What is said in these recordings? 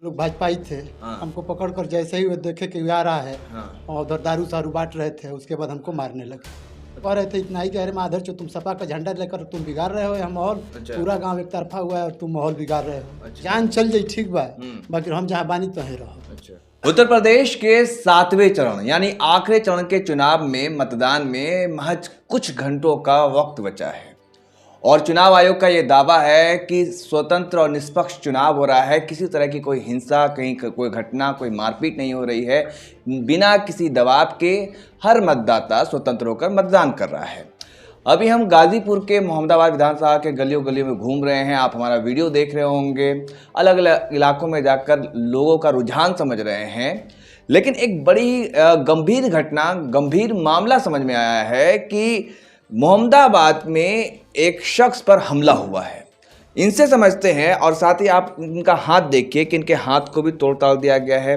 लोग भाजपा ही थे। हाँ। हमको पकड़ कर जैसे ही वो देखे कि आ रहा है हाँ। और उधर दारू सारू बांट रहे थे, उसके बाद हमको मारने लगे। कह रहे थे इतना ही कह रहे माधर चो तुम सपा का झंडा लेकर तुम बिगाड़ रहे हो यह माहौल। अच्छा। पूरा गांव एक तरफा हुआ है और तुम माहौल बिगाड़ रहे हो। अच्छा। जान चल जाई ठीक बा, बाकी हम जहाँ बानी तो रहो। अच्छा। उत्तर प्रदेश के 7वें चरण यानी आखिरी चरण के चुनाव में मतदान में महज कुछ घंटों का वक्त बचा है और चुनाव आयोग का यह दावा है कि स्वतंत्र और निष्पक्ष चुनाव हो रहा है। किसी तरह की कोई हिंसा, कहीं कोई घटना, कोई मारपीट नहीं हो रही है। बिना किसी दबाव के हर मतदाता स्वतंत्र होकर मतदान कर रहा है। अभी हम गाजीपुर के मोहम्मदाबाद विधानसभा के गलियों गलियों में घूम रहे हैं। आप हमारा वीडियो देख रहे होंगे। अलग अलग इलाकों में जाकर लोगों का रुझान समझ रहे हैं। लेकिन एक बड़ी गंभीर घटना, गंभीर मामला समझ में आया है कि मोहम्मदाबाद में एक शख्स पर हमला हुआ है। इनसे समझते हैं और साथ ही आप इनका हाथ देखिए कि इनके हाथ को भी तोड़ ताड़ दिया गया है।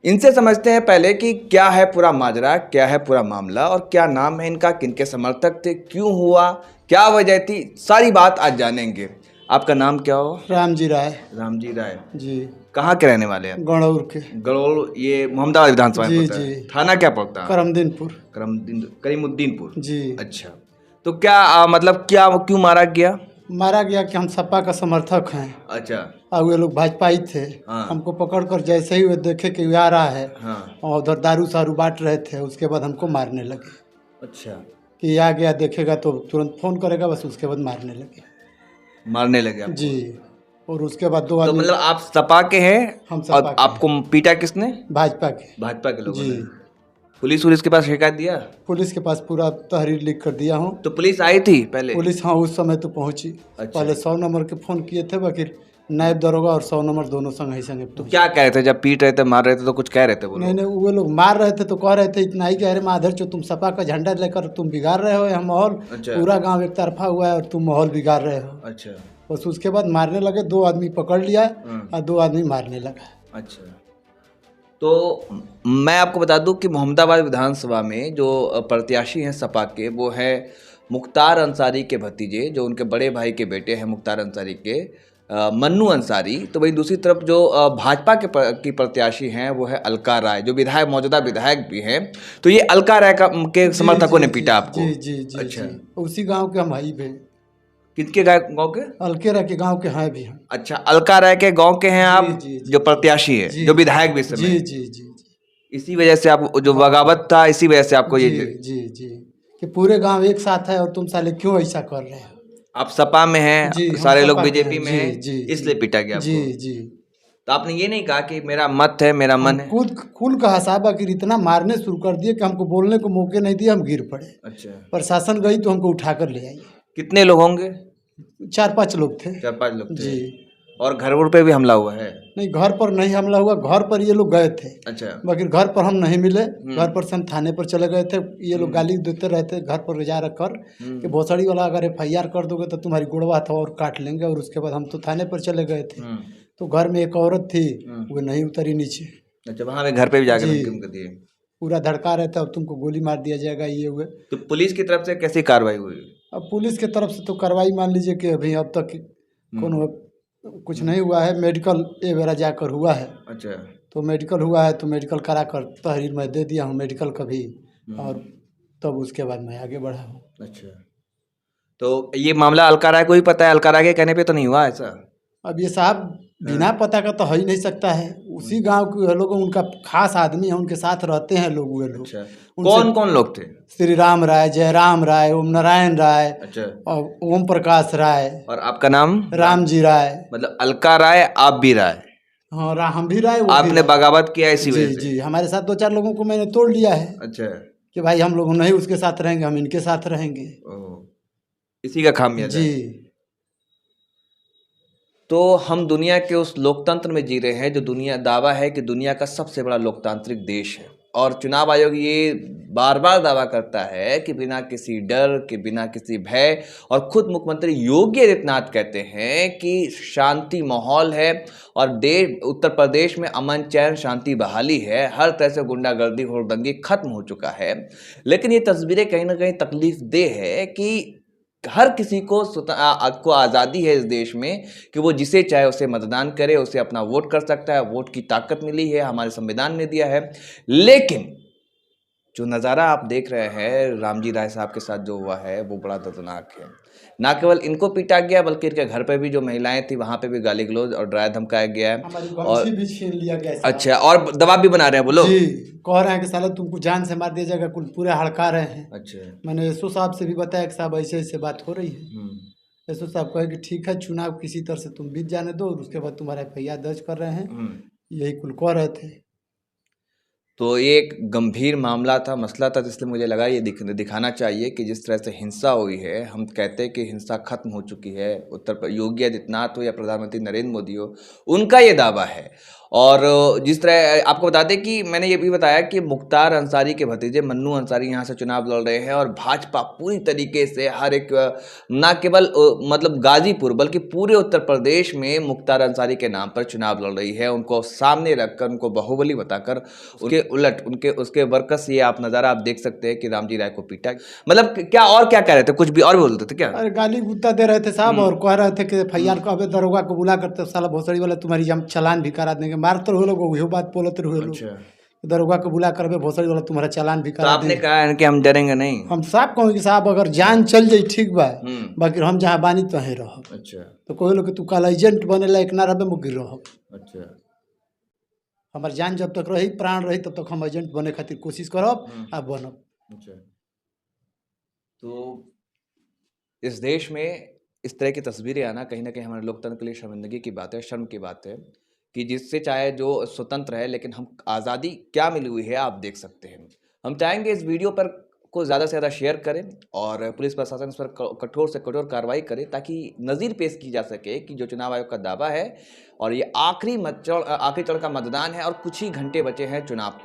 इनसे समझते हैं पहले कि क्या है पूरा माजरा, क्या है पूरा मामला और क्या नाम है इनका, किनके समर्थक थे, क्यों हुआ, क्या वजह थी, सारी बात आज जानेंगे। आपका नाम क्या हो? रामजी राय। रामजी राय जी। कहाँ के रहने वाले हैं? गणौर के। गणौर, ये मोहम्मदाबाद विधानसभा जी में पड़ता है। जी। थाना क्या पड़ता है? करमदीनपुर। करीमुद्दीनपुर। जी। अच्छा, तो क्या मतलब क्या क्यों मारा गया? मारा गया कि हम सपा का समर्थक हैं। अच्छा। और वे लोग भाजपा ही थे। हाँ। हमको पकड़ कर जैसे ही वो देखे कि आ रहा है हाँ। और उधर दारू सारू बांट रहे थे, उसके बाद हमको मारने लगे। अच्छा। कि आ गया देखेगा तो तुरंत फोन करेगा, बस उसके बाद मारने लगे। मारने लगे आपको? जी। और उसके बाद दो तो आदमी। मतलब आप सपा के हैं? हम सपा और के आपको पीटा किसने? भाजपा के। भाजपा के लोगों जी। ने? पुलिस के पास शिकायत दिया? पुलिस के पास पूरा तहरीर लिख कर दिया हूँ। तो पुलिस आई थी पहले? पुलिस हाँ उस समय तो पहुंची। अच्छा। पहले 100 नंबर के फोन किए थे, बाकी नायब दरोगा और 100 नंबर दोनों संग ही संगे तो क्या कह रहे थे जब पीट रहे थे, मार रहे थे, तो कुछ कह रहे थे वो नहीं लोग? नहीं, वो लोग मार रहे थे तो कह रहे थे इतना ही कह रहे माधर चो तुम सपा का झंडा लेकर तुम बिगाड़ रहे हो यह माहौल। अच्छा। पूरा गांव एक तरफा हुआ है और तुम माहौल बिगाड़ रहे हो। अच्छा। बस उसके बाद मारने लगे। 2 आदमी पकड़ लिया और 2 आदमी मारने लगा। अच्छा, तो मैं आपको बता दूं कि मोहम्मदाबाद विधानसभा में जो प्रत्याशी हैं सपा के, वो है मुख्तार अंसारी के भतीजे, जो उनके बड़े भाई के बेटे हैं मुख्तार अंसारी के, मन्नू अंसारी। तो वहीं दूसरी तरफ जो भाजपा की प्रत्याशी हैं वो है अलका राय, जो विधायक, मौजूदा विधायक भी हैं। तो ये अलका राय के समर्थकों ने पीटा आपको? जी जी जी। अच्छा जी। उसी गांव के हम भाई भी। किसके गांव के? अलके राय के गांव के हैं भी हम। अच्छा, अलका राय के गांव के हैं आप? जी, जी, जो प्रत्याशी है, जो विधायक भी इस समय? जी जी जी। इसी वजह से आप जो बगावत था, इसी वजह से आपको जी ये जी जी कि पूरे गांव एक साथ है और तुम साले क्यों ऐसा कर रहे हो। आप सपा में हैं, जी, हम सारे लोग सपा के बीजेपी हैं। में जी, हैं, जी, इसलिए जी। पीटा गया जी आपको? जी। तो आपने ये नहीं कहा कि मेरा मत है, मेरा मन है? खुद खुल कहा साहब, आखिर इतना मारने शुरू कर दिए कि हमको बोलने को मौके नहीं दिए, हम गिर पड़े। अच्छा। प्रशासन गई तो हमको उठाकर ले आई। कितने लोग होंगे? 4-5 लोग थे। 4-5 लोग थे। जी। और घर पे भी हमला हुआ है? नहीं, घर पर नहीं हमला हुआ। घर पर ये लोग गए थे। अच्छा। बाकी घर पर हम नहीं मिले। घर पर से हम थाने पर चले गए थे। ये लोग गाली देते रहते घर पर ले जा रख कर कि भोसड़ी वाला अगर FIR कर दोगे तो तुम्हारी गुड़वा था और काट लेंगे। और उसके बाद हम तो थाने पर चले गए थे। तो घर में एक औरत थी, वो नहीं उतरी नीचे। अच्छा, वहाँ पे घर पे भी जाकर जी। धमकी उनको दिए? पूरा धड़का रहता है, अब तुमको गोली मार दिया जाएगा, ये हुए। तो पुलिस की तरफ से कैसी कार्रवाई हुई? अब पुलिस की तरफ से तो कार्रवाई मान लीजिए कि अभी अब तक कोनो कुछ नहीं हुआ है। मेडिकल बेरा जाकर हुआ है। अच्छा। तो मेडिकल हुआ है तो मेडिकल करा कर तहरीर मैं दे दिया हूँ मेडिकल का भी। और तब उसके बाद मैं आगे बढ़ा हूँ। अच्छा, तो ये मामला अलका राय को ही पता है? अलका राय के कहने पे तो नहीं हुआ ऐसा? अब ये साहब बिना पता का तो हो ही नहीं सकता है। उसी गांव के लोग, उनका खास आदमी है, उनके साथ रहते हैं लोग। वे लोग। अच्छा, कौन कौन लोग थे? श्री राम राय, जयराम राय, ओम नारायण राय। अच्छा। और ओम प्रकाश राय। और आपका नाम? रामजी राय। मतलब अलका राय, आप भी राय? हाँ, हम भी राय, वो भी आपने राय। बगावत किया इसी जी वजह से? जी, हमारे साथ 2-4 लोगों को मैंने तोड़ लिया है अच्छा। कि भाई हम लोग नहीं उसके साथ रहेंगे, हम इनके साथ रहेंगे। इसी का खामियाजा? जी। तो हम दुनिया के उस लोकतंत्र में जी रहे हैं जो दुनिया दावा है कि दुनिया का सबसे बड़ा लोकतांत्रिक देश है। और चुनाव आयोग ये बार बार दावा करता है कि बिना किसी डर के, बिना किसी भय, और खुद मुख्यमंत्री योगी आदित्यनाथ कहते हैं कि शांति माहौल है और उत्तर प्रदेश में अमन चैन शांति बहाली है। हर तरह से गुंडागर्दी, हुड़दंगी खत्म हो चुका है। लेकिन ये तस्वीरें कहीं ना कहीं तकलीफ देह है कि हर किसी को को आज़ादी है इस देश में कि वो जिसे चाहे उसे मतदान करे, उसे अपना वोट कर सकता है, वोट की ताकत मिली है, हमारे संविधान ने दिया है। लेकिन जो नज़ारा आप देख रहे हैं रामजी राय साहब के साथ जो हुआ है वो बड़ा दर्दनाक है। ना केवल इनको पीटा गया बल्कि इनके घर पे भी जो महिलाएं थी वहां पे भी गाली गलौज और डराया धमकाया गया है। हमारी और गमछी भी छीन लिया गया साहब। अच्छा, और दबाव भी बना रहे हैं वो लोग। जी, कह रहे हैं कि साला तुमको जान से मार दिया जाएगा, कुल पूरे हड़का रहे हैं। अच्छा। मैंने एसओ साहब से भी बताया कि साहब ऐसे ऐसे बात हो रही है। एसओ साहब कहे कि ठीक है, चुनाव किसी तरह से तुम बीत जाने दो और उसके बाद तुम्हारा एफआईआर दर्ज कर रहे हैं, यही कुल कह रहे थे। तो ये एक गंभीर मामला था, मसला था, इसलिए मुझे लगा ये दिखाना चाहिए कि जिस तरह से हिंसा हुई है, हम कहते हैं कि हिंसा खत्म हो चुकी है। योगी आदित्यनाथ हो या प्रधानमंत्री नरेंद्र मोदी हो, उनका ये दावा है। और जिस तरह आपको बता दें कि मैंने ये भी बताया कि मुख्तार अंसारी के भतीजे मन्नू अंसारी यहाँ से चुनाव लड़ रहे हैं और भाजपा पूरी तरीके से हर एक ना केवल मतलब गाजीपुर बल्कि पूरे उत्तर प्रदेश में मुख्तार अंसारी के नाम पर चुनाव लड़ रही है। उनको सामने रखकर, उनको बाहुबली बताकर, उसके उलट उसके वर्कर्स, ये आप नज़ारा आप देख सकते हैं कि रामजी राय को पीटा। मतलब क्या और क्या कह रहे थे, कुछ भी और बोलते थे क्या? अरे गाली गुत्ता दे रहे थे साहब और कह रहे थे कि एफआईआर को अबे दरोगा को बुला करते साला भोसड़ी वाला तुम्हारी हम चालान भी करा देंगे। मारते रहो लोग, वही बात बोलते रहो लोग। अच्छा। दरोगा को बुला कर भोसड़ी वाला तुम्हारा चालान भी तो करा आपने देंगे। कहा है कि हम डरेंगे नहीं। हम साहब कहें कि साहब अगर जान चल जाई ठीक बा, बाकी हम जहाँ बानी तो ही रहो। अच्छा। तो कोई लोग कि तू कल एजेंट बने लायक ना रहे मुगिर रहो। अच्छा। हमार जान जब तक रही, प्राण रही, तब तक हम एजेंट बने खातिर कोशिश करब आ बनब। अच्छा। तो इस देश में इस तरह की तस्वीरें आना कहीं ना कहीं हमारे लोकतंत्र के लिए शर्मिंदगी की बात है, शर्म की बात है कि जिससे चाहे जो स्वतंत्र है लेकिन हम आज़ादी क्या मिली हुई है आप देख सकते हैं। हम चाहेंगे इस वीडियो पर को ज़्यादा से ज़्यादा शेयर करें और पुलिस प्रशासन इस पर कठोर से कठोर कार्रवाई करे ताकि नज़ीर पेश की जा सके कि जो चुनाव आयोग का दावा है और ये आखिरी चरण का मतदान है और कुछ ही घंटे बचे हैं चुनाव को।